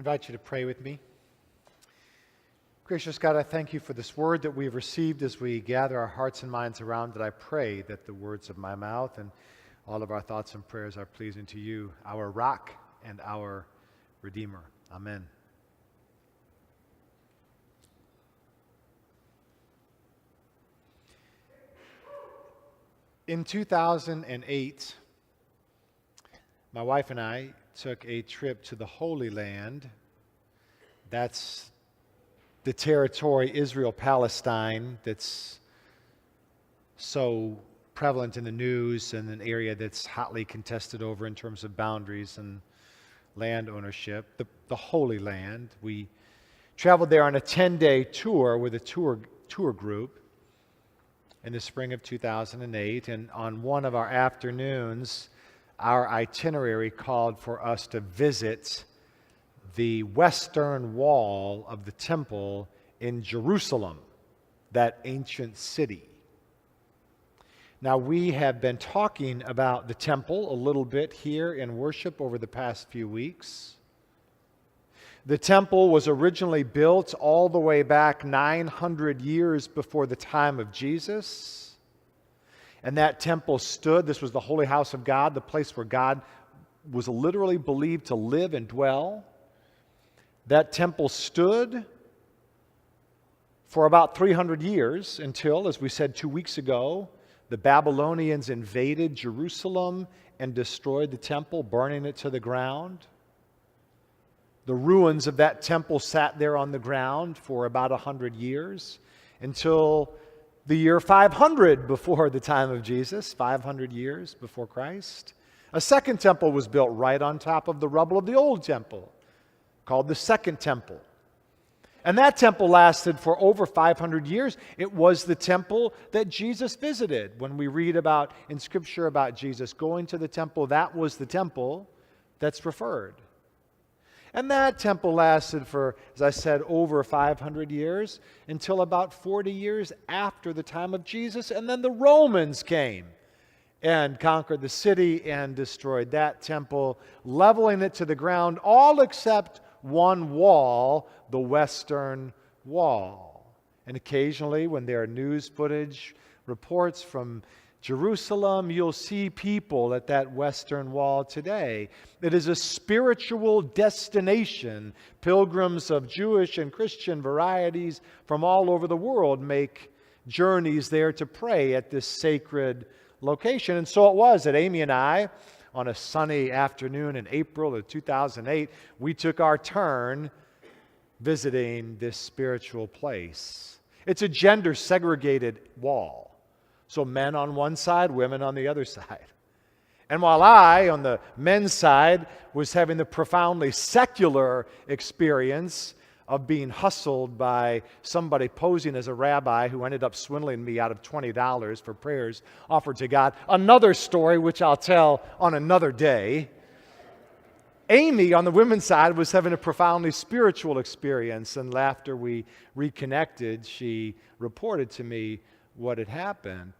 invite you to pray with me. Gracious God, I thank you for this word that we've received as we gather our hearts and minds around it. I pray that the words of my mouth and all of our thoughts and prayers are pleasing to you, our rock and our Redeemer. Amen. In 2008, my wife and I took a trip to the Holy Land. That's the territory, Israel-Palestine, that's so prevalent in the news and an area that's hotly contested over in terms of boundaries and land ownership, the Holy Land. We traveled there on a 10-day tour with a tour group in the spring of 2008, and on one of our afternoons, our itinerary called for us to visit the western wall of the temple in Jerusalem, that ancient city. Now, we have been talking about the temple a little bit here in worship over the past few weeks. The temple was originally built all the way back 900 years before the time of Jesus. And that temple stood, this was the holy house of God, the place where God was literally believed to live and dwell. That temple stood for about 300 years until, as we said 2 weeks ago, the Babylonians invaded Jerusalem and destroyed the temple, burning it to the ground. The ruins of that temple sat there on the ground for about 100 years until the year 500 before the time of Jesus, 500 years before Christ. A second temple was built right on top of the rubble of the old temple, called the Second Temple. And that temple lasted for over 500 years. It was the temple that Jesus visited. When we read about in Scripture about Jesus going to the temple, that was the temple that's referred. And that temple lasted for, as I said, over 500 years until about 40 years after the time of Jesus. And then the Romans came and conquered the city and destroyed that temple, leveling it to the ground, all except one wall, the Western Wall. And occasionally, when there are news footage, reports from Jerusalem, you'll see people at that Western Wall today. It is a spiritual destination. Pilgrims of Jewish and Christian varieties from all over the world make journeys there to pray at this sacred location. And so it was that Amy and I, on a sunny afternoon in April of 2008, we took our turn visiting this spiritual place. It's a gender-segregated wall. So men on one side, women on the other side. And while I, on the men's side, was having the profoundly secular experience of being hustled by somebody posing as a rabbi who ended up swindling me out of $20 for prayers offered to God. Another story which I'll tell on another day. Amy, on the women's side, was having a profoundly spiritual experience, and after we reconnected, she reported to me what had happened.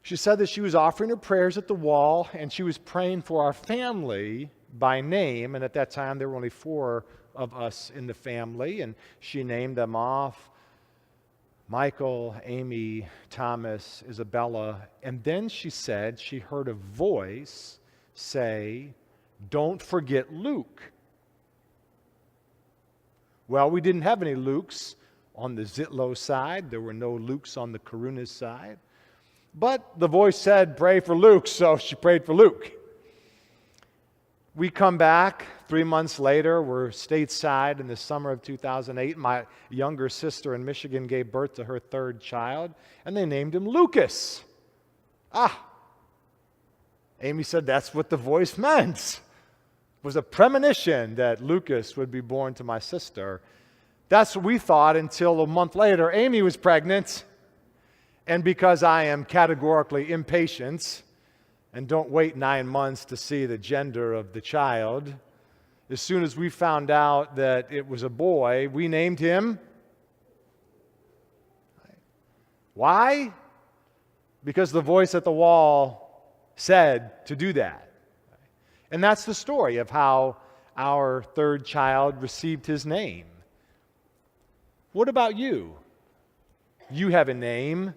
She said that she was offering her prayers at the wall, and she was praying for our family by name, and at that time there were only 4 of us in the family, and she named them off: Michael, Amy, Thomas, Isabella. And then she said she heard a voice say, "Don't forget Luke." Well, we didn't have any Lukes on the Zitlow side. There were no Lukes on the Karunas side. But the voice said, "Pray for Luke," so she prayed for Luke. We come back 3 months later. We're stateside in the summer of 2008. My younger sister in Michigan gave birth to her 3rd child, and they named him Lucas. Amy said that's what the voice meant. It was a premonition that Lucas would be born to my sister. That's what we thought until a month later, Amy was pregnant. And because I am categorically impatient and don't wait 9 months to see the gender of the child, as soon as we found out that it was a boy, we named him. Why? Because the voice at the wall said to do that. And that's the story of how our third child received his name. What about you? You have a name.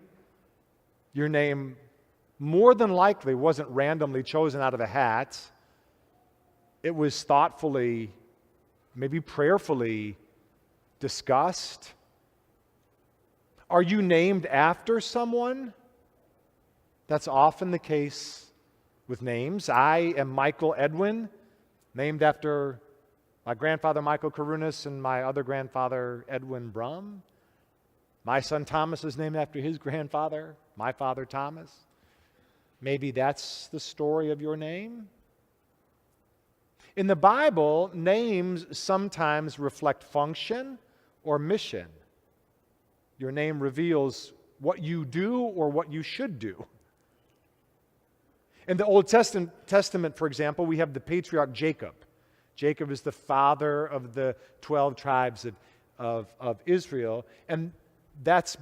Your name more than likely wasn't randomly chosen out of a hat. It was thoughtfully, maybe prayerfully discussed. Are you named after someone? That's often the case with names. I am Michael Edwin, named after my grandfather Michael Karunas and my other grandfather Edwin Brum. My son Thomas is named after his grandfather, my father Thomas. Maybe that's the story of your name. In the Bible, names sometimes reflect function or mission. Your name reveals what you do or what you should do. In the Old Testament, for example, we have the patriarch Jacob. Jacob is the father of the 12 tribes of Israel, and that's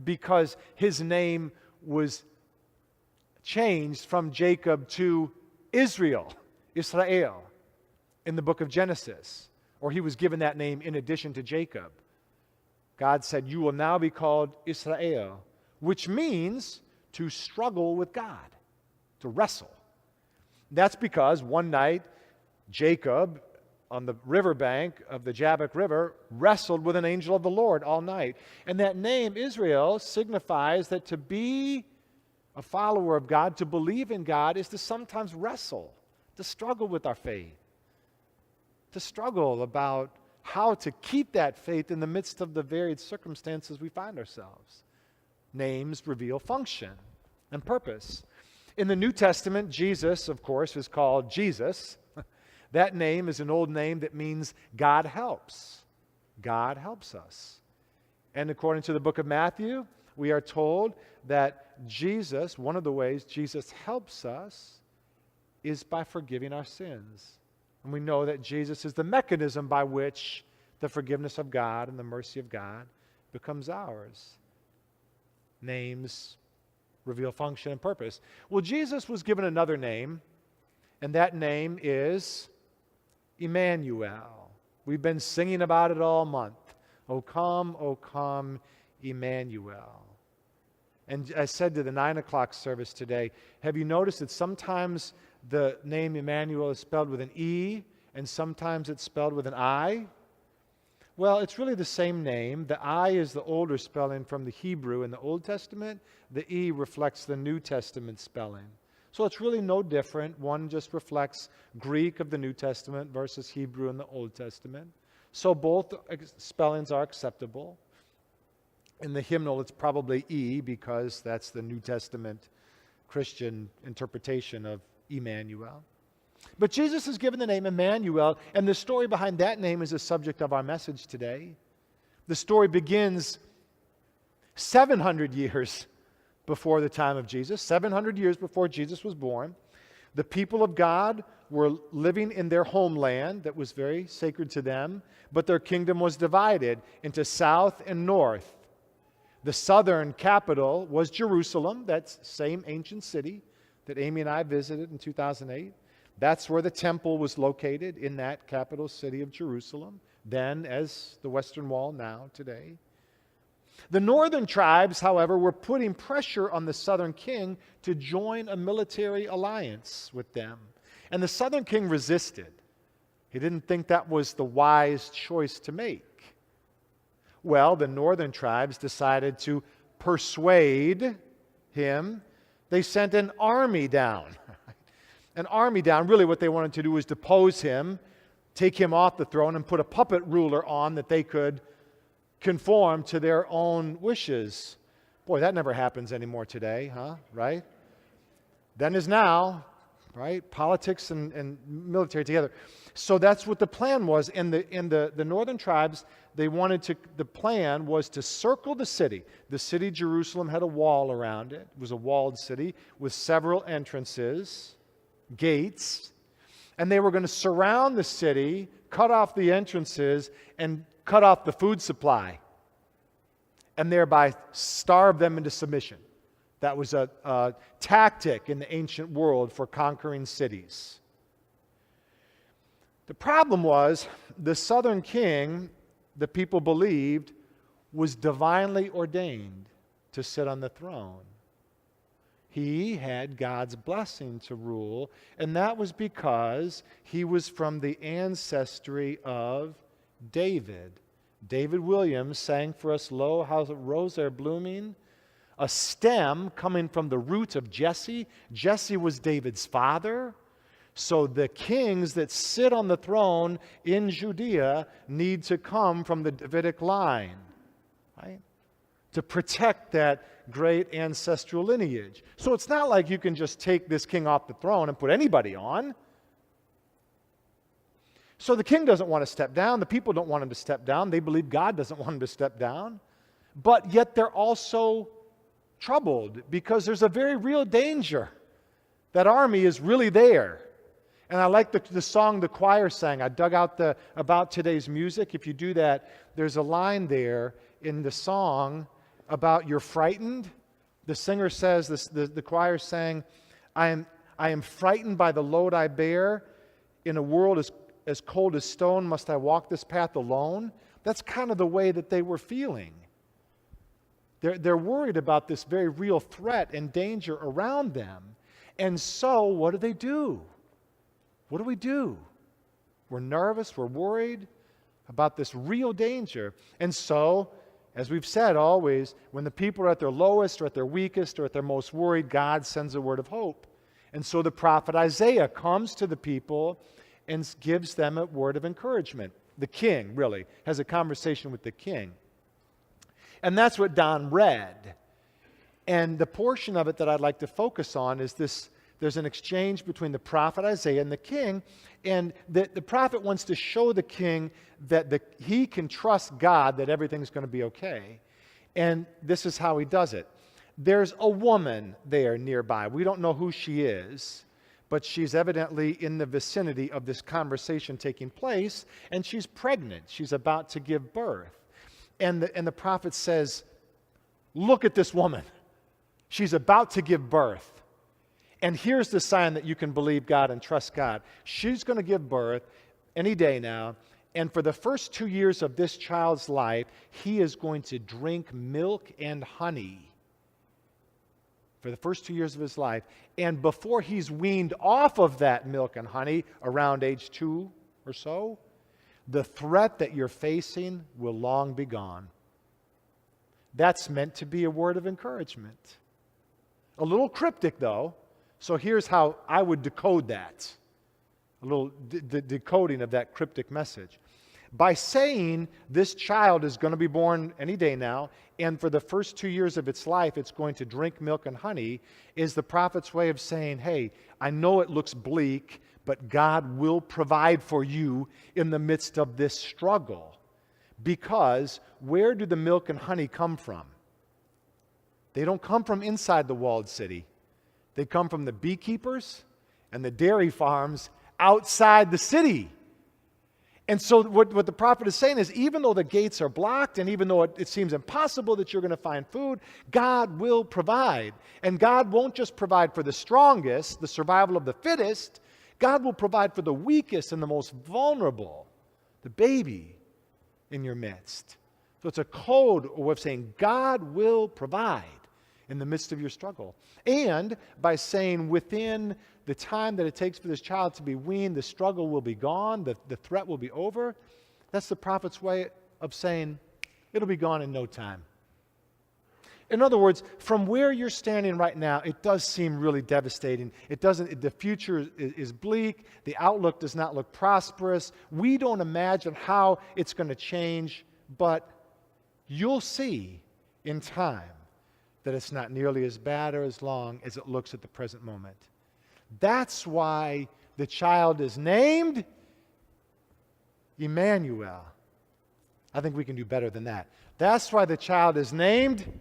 because his name was changed from Jacob to Israel, in the book of Genesis, or he was given that name in addition to Jacob. God said, "You will now be called Israel," which means to struggle with God, to wrestle. That's because one night, Jacob, on the riverbank of the Jabbok River, wrestled with an angel of the Lord all night. And that name, Israel, signifies that to be a follower of God, to believe in God, is to sometimes wrestle, to struggle with our faith, to struggle about how to keep that faith in the midst of the varied circumstances we find ourselves. Names reveal function and purpose. In the New Testament, Jesus, of course, is called Jesus. That name is an old name that means God helps. God helps us. And according to the book of Matthew, we are told that Jesus, one of the ways Jesus helps us is by forgiving our sins. And we know that Jesus is the mechanism by which the forgiveness of God and the mercy of God becomes ours. Names reveal function and purpose. Well, Jesus was given another name, and that name is Emmanuel. We've been singing about it all month. O come, Emmanuel. And I said to the 9 o'clock service today, have you noticed that sometimes the name Emmanuel is spelled with an E, and sometimes it's spelled with an I? Well, it's really the same name. The I is the older spelling from the Hebrew in the Old Testament. The E reflects the New Testament spelling. So it's really no different. One just reflects Greek of the New Testament versus Hebrew in the Old Testament. So both spellings are acceptable. In the hymnal, it's probably E because that's the New Testament Christian interpretation of Emmanuel. But Jesus is given the name Emmanuel, and the story behind that name is the subject of our message today. The story begins 700 years before the time of Jesus, 700 years before Jesus was born. The people of God were living in their homeland that was very sacred to them, but their kingdom was divided into south and north. The southern capital was Jerusalem, that same ancient city that Amy and I visited in 2008. That's where the temple was located, in that capital city of Jerusalem, then as the Western Wall now today. The northern tribes, however, were putting pressure on the southern king to join a military alliance with them. And the southern king resisted. He didn't think that was the wise choice to make. Well, the northern tribes decided to persuade him. They sent an army down. An army down. Really what they wanted to do was depose him, take him off the throne, and put a puppet ruler on that they could conform to their own wishes. Boy, that never happens anymore today, huh? Right? Then is now, right? Politics and military together. So that's what the plan was. In the northern tribes, the plan was to circle the city. The city Jerusalem had a wall around it. It was a walled city with several entrances, gates, and they were going to surround the city, cut off the entrances, and cut off the food supply, and thereby starve them into submission. That was a tactic in the ancient world for conquering cities. The problem was the southern king, the people believed, was divinely ordained to sit on the throne. He had God's blessing to rule, and that was because he was from the ancestry of David. David Williams sang for us, "Lo, how the rose are blooming," a stem coming from the root of Jesse. Jesse was David's father. So the kings that sit on the throne in Judea need to come from the Davidic line, right? To protect that great ancestral lineage. So it's not like you can just take this king off the throne and put anybody on. So the king doesn't want to step down. The people don't want him to step down. They believe God doesn't want him to step down. But yet they're also troubled because there's a very real danger. That army is really there. And I like the song the choir sang. I dug out about today's music. If you do that, there's a line there in the song about you're frightened. The singer says, the choir sang, I am frightened by the load I bear. In a world as cold as stone, must I walk this path alone? That's kind of the way that they were feeling. They're worried about this very real threat and danger around them. And so, what do? What do we do? We're nervous, we're worried about this real danger. And so, as we've said always, when the people are at their lowest or at their weakest or at their most worried, God sends a word of hope. And so the prophet Isaiah comes to the people and gives them a word of encouragement. The king, really, has a conversation with the king. And that's what Don read. And the portion of it that I'd like to focus on is this. There's an exchange between the prophet Isaiah and the king, and the prophet wants to show the king that he can trust God that everything's going to be okay. And this is how he does it. There's a woman there nearby. We don't know who she is, but she's evidently in the vicinity of this conversation taking place, and she's pregnant. She's about to give birth. And the prophet says, look at this woman. She's about to give birth. And here's the sign that you can believe God and trust God. She's going to give birth any day now. And for the first 2 years of this child's life, he is going to drink milk and honey. For the first 2 years of his life. And before he's weaned off of that milk and honey, around age 2 or so, the threat that you're facing will long be gone. That's meant to be a word of encouragement. A little cryptic, though. So here's how I would decode that. A little decoding of that cryptic message. By saying this child is going to be born any day now, and for the first 2 years of its life, it's going to drink milk and honey, is the prophet's way of saying, hey, I know it looks bleak, but God will provide for you in the midst of this struggle. Because where do the milk and honey come from? They don't come from inside the walled city. They come from the beekeepers and the dairy farms outside the city. And so what the prophet is saying is, even though the gates are blocked and even though it seems impossible that you're going to find food, God will provide. And God won't just provide for the strongest, the survival of the fittest. God will provide for the weakest and the most vulnerable, the baby in your midst. So it's a code of saying God will provide in the midst of your struggle. And by saying within the time that it takes for this child to be weaned, the struggle will be gone, the threat will be over, that's the prophet's way of saying it'll be gone in no time. In other words, from where you're standing right now, it does seem really devastating. The future is bleak. The outlook does not look prosperous. We don't imagine how it's going to change, but you'll see in time that it's not nearly as bad or as long as it looks at the present moment. That's why the child is named Emmanuel. I think we can do better than that. That's why the child is named Emmanuel.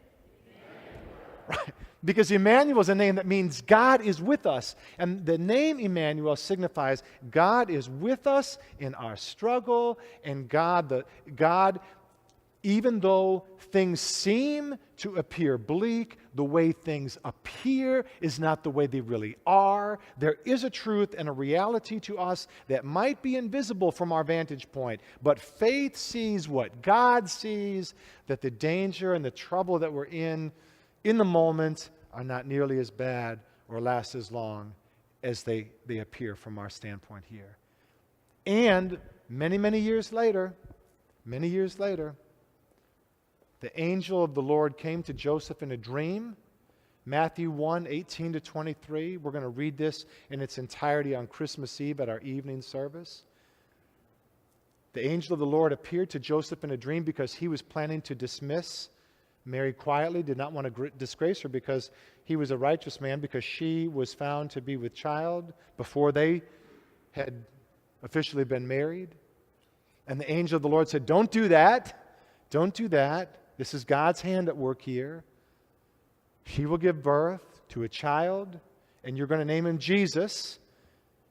Right? Because Emmanuel is a name that means God is with us. And the name Emmanuel signifies God is with us in our struggle, and God Even though things seem to appear bleak, the way things appear is not the way they really are. There is a truth and a reality to us that might be invisible from our vantage point, but faith sees what God sees, that the danger and the trouble that we're in the moment, are not nearly as bad or last as long as they appear from our standpoint here. And many, many years later, the angel of the Lord came to Joseph in a dream. Matthew 1:18-23. We're going to read this in its entirety on Christmas Eve at our evening service. The angel of the Lord appeared to Joseph in a dream because he was planning to dismiss Mary quietly, did not want to disgrace her because he was a righteous man, because she was found to be with child before they had officially been married. And the angel of the Lord said, "Don't do that. Don't do that. This is God's hand at work here. She will give birth to a child, and you're going to name him Jesus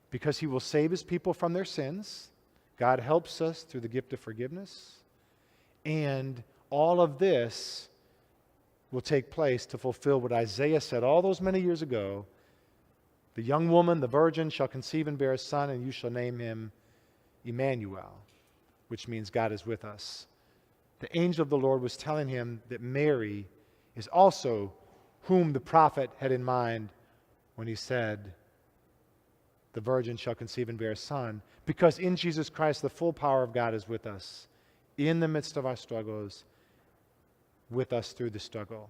because he will save his people from their sins. God helps us through the gift of forgiveness. And all of this will take place to fulfill what Isaiah said all those many years ago. The young woman, the virgin, shall conceive and bear a son, and you shall name him Emmanuel," which means God is with us. The angel of the Lord was telling him that Mary is also whom the prophet had in mind when he said, "The virgin shall conceive and bear a son," because in Jesus Christ the full power of God is with us in the midst of our struggles, with us through the struggle,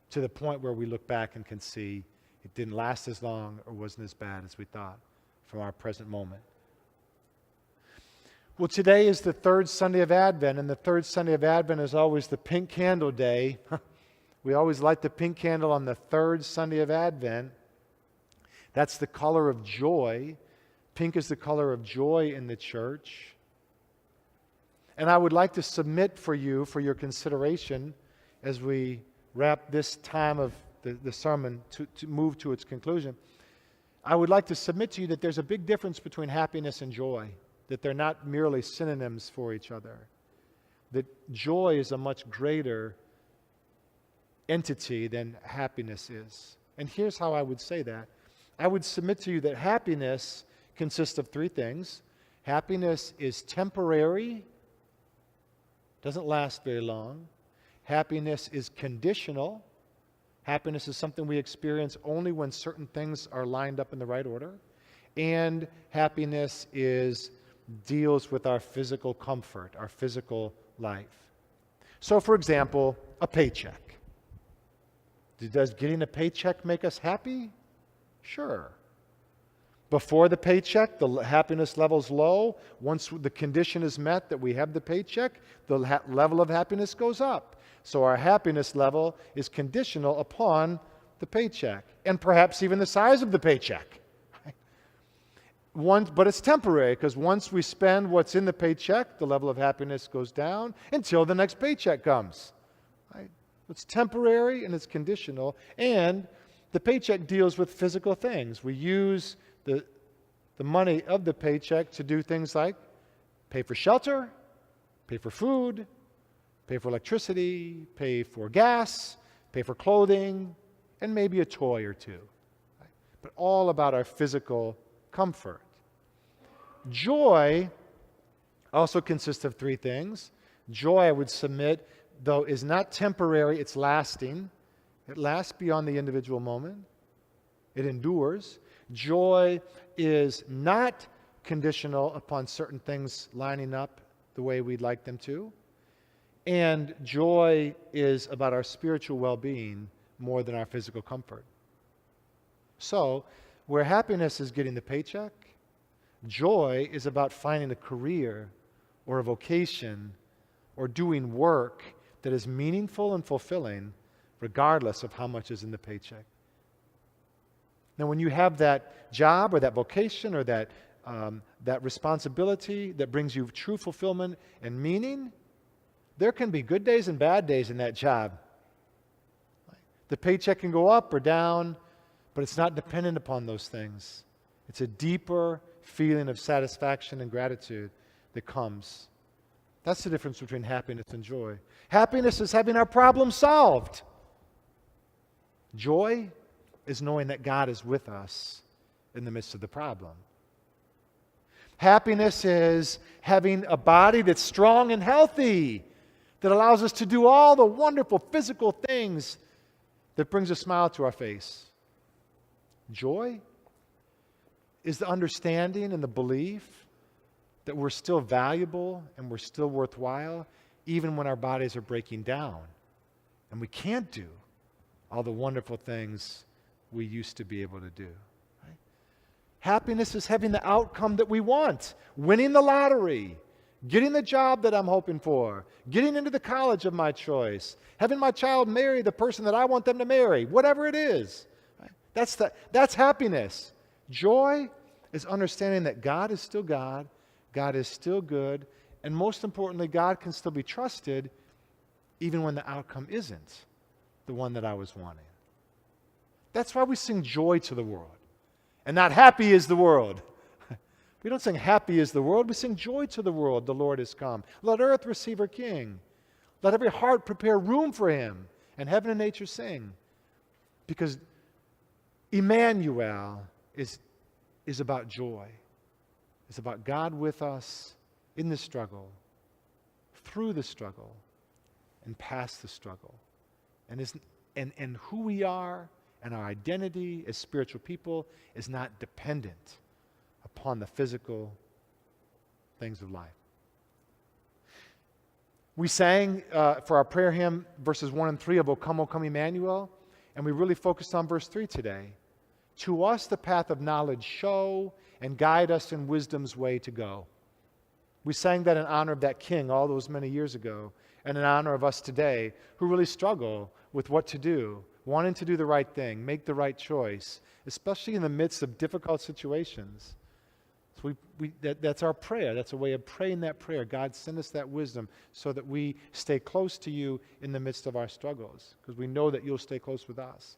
to the point where we look back and can see it didn't last as long or wasn't as bad as we thought from our present moment. Well, today is the third Sunday of Advent, and the third Sunday of Advent is always the pink candle day. We always light the pink candle on the third Sunday of Advent. That's the color of joy. Pink is the color of joy in the church. And I would like to submit for you, for your consideration, as we wrap this time of the sermon to move to its conclusion, I would like to submit to you that there's a big difference between happiness and joy, that they're not merely synonyms for each other, that joy is a much greater entity than happiness is. And here's how I would say that. I would submit to you that happiness consists of three things. Happiness is temporary, doesn't last very long. Happiness is conditional. Happiness is something we experience only when certain things are lined up in the right order. And happiness deals with our physical comfort, our physical life. So, for example, a paycheck. Does getting a paycheck make us happy? Sure. Before the paycheck, the happiness level's low. Once the condition is met that we have the paycheck, the level of happiness goes up. So our happiness level is conditional upon the paycheck, and perhaps even the size of the paycheck. But it's temporary, because once we spend what's in the paycheck, the level of happiness goes down until the next paycheck comes. Right? It's temporary and it's conditional, and the paycheck deals with physical things. We use the money of the paycheck to do things like pay for shelter, pay for food, pay for electricity, pay for gas, pay for clothing, and maybe a toy or two. Right? But all about our physical comfort. Joy also consists of three things. Joy, I would submit, though, is not temporary, it's lasting. It lasts beyond the individual moment. It endures. Joy is not conditional upon certain things lining up the way we'd like them to. And joy is about our spiritual well-being more than our physical comfort. So, where happiness is getting the paycheck, joy is about finding a career or a vocation or doing work that is meaningful and fulfilling regardless of how much is in the paycheck. Now, when you have that job or that vocation or that responsibility that brings you true fulfillment and meaning, there can be good days and bad days in that job. The paycheck can go up or down, but it's not dependent upon those things. It's a deeper feeling of satisfaction and gratitude that comes That's the difference between happiness and joy. Happiness is having our problem solved. Joy is knowing that God is with us in the midst of the problem. Happiness is having a body that's strong and healthy, that allows us to do all the wonderful physical things that brings a smile to our face. Joy is the understanding and the belief that we're still valuable and we're still worthwhile, even when our bodies are breaking down and we can't do all the wonderful things we used to be able to do. Right? Happiness is having the outcome that we want, winning the lottery, getting the job that I'm hoping for, getting into the college of my choice, having my child marry the person that I want them to marry, whatever it is. Right? That's happiness. Joy is understanding that God is still God, God is still good, and most importantly, God can still be trusted even when the outcome isn't the one that I was wanting. That's why we sing joy to the world and not happy is the world. We don't sing happy is the world, we sing joy to the world, the Lord has come. Let earth receive her King. Let every heart prepare room for him, and heaven and nature sing. Because Emmanuel is about joy. It's about God with us in the struggle, through the struggle, and past the struggle. And who we are and our identity as spiritual people is not dependent upon the physical things of life. We sang for our prayer hymn verses 1 and 3 of O Come, Emmanuel, and we really focused on verse 3 today. To us the path of knowledge show, and guide us in wisdom's way to go. We sang that in honor of that king all those many years ago, and in honor of us today who really struggle with what to do, wanting to do the right thing, make the right choice, especially in the midst of difficult situations. So that's our prayer. That's a way of praying that prayer. God, send us that wisdom so that we stay close to you in the midst of our struggles, because we know that you'll stay close with us.